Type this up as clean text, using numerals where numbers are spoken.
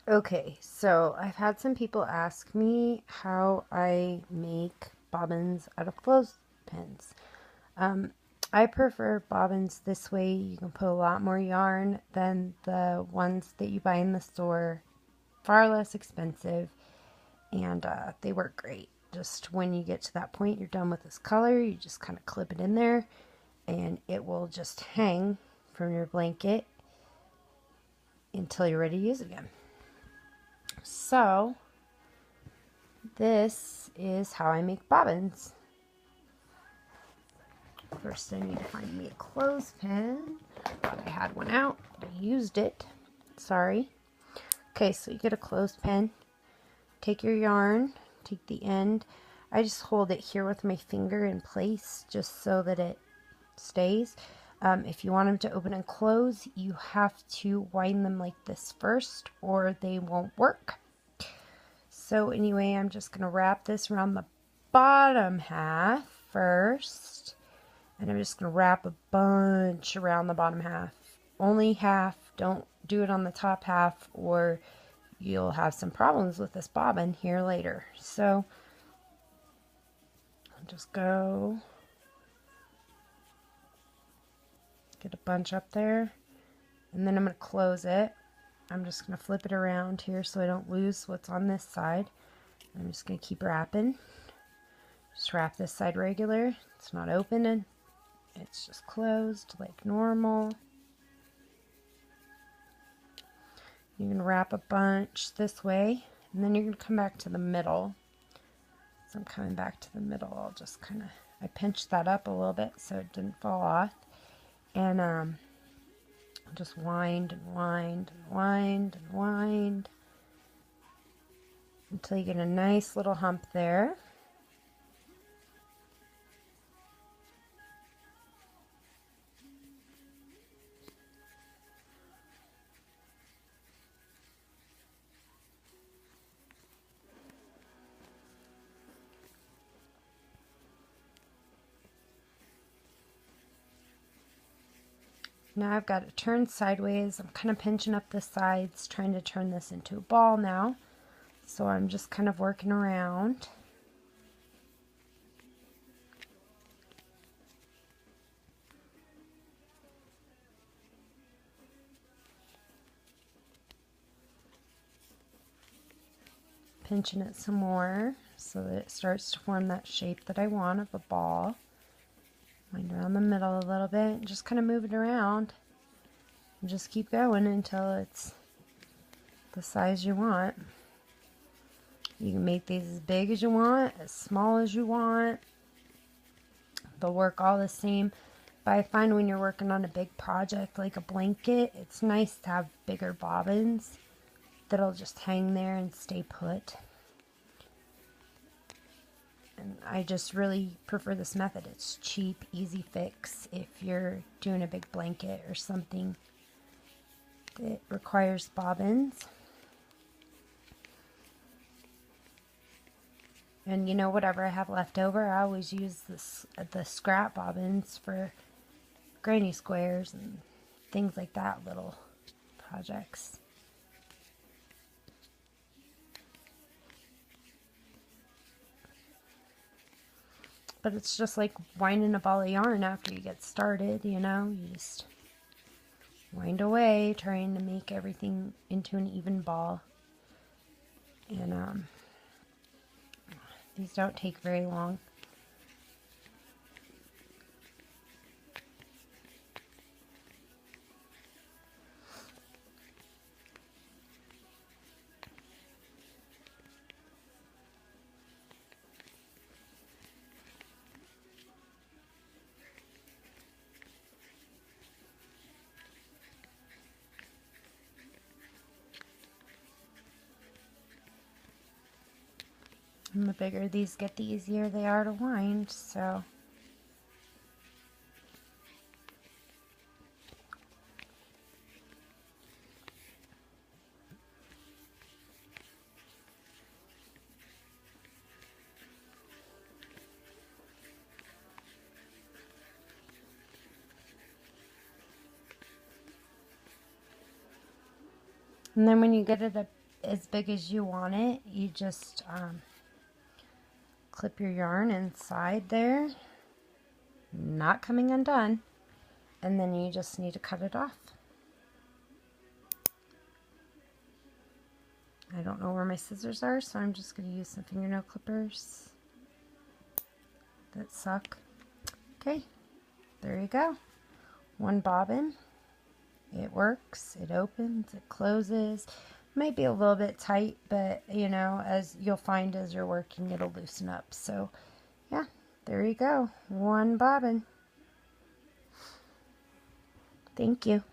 Okay, so I've had some people ask me how I make bobbins out of clothespins. Um, I prefer bobbins this way. You can put a lot more yarn than the ones that you buy in the store. Far less expensive, and they work great. Just when you get to that point, you're done with this color, you just kind of clip it in there, and it will just hang from your blanket until you're ready to use it again. So, this is how I make bobbins. First, I need to find me a clothespin. Thought I had one out. I used it. Sorry. Okay, so you get a clothespin. Take your yarn. Take the end. I just hold it here with my finger in place just so that it stays. If you want them to open and close, you have to wind them like this first or they won't work. So anyway, I'm just going to wrap this around the bottom half first. And I'm just going to wrap a bunch around the bottom half. Only half. Don't do it on the top half or you'll have some problems with this bobbin here later. So I'll just go get a bunch up there. And then I'm going to close it. I'm just going to flip it around here so I don't lose what's on this side. I'm just going to keep wrapping. Just wrap this side regular. It's not opening. It's just closed like normal. You're going to wrap a bunch this way, and then you're going to come back to the middle. So I'm coming back to the middle. I'll just kind of, I pinched that up a little bit so it didn't fall off. And just wind and wind and wind and wind until you get a nice little hump there. Now I've got it turned sideways. I'm kind of pinching up the sides, trying to turn this into a ball now. So I'm just kind of working around. Pinching it some more so that it starts to form that shape that I want of a ball. Wind around the middle a little bit and just kind of move it around. And just keep going until it's the size you want. You can make these as big as you want, as small as you want. They'll work all the same. But I find when you're working on a big project like a blanket, it's nice to have bigger bobbins that'll just hang there and stay put. And I just really prefer this method. It's cheap, easy fix if you're doing a big blanket or something that requires bobbins. And you know, whatever I have left over, I always use the scrap bobbins for granny squares and things like that, little projects. But it's just like winding a ball of yarn after you get started, you know? You just wind away, trying to make everything into an even ball. And these don't take very long. And the bigger these get, the easier they are to wind, so. And then when you get it as big as you want it, you just clip your yarn inside there, not coming undone, and then you just need to cut it off. I don't know where my scissors are, so I'm just going to use some fingernail clippers that suck. Okay, there you go. One bobbin. It works, it opens, it closes. Might be a little bit tight, but you know, as you'll find as you're working, it'll loosen up. So yeah, there you go. One bobbin. Thank you.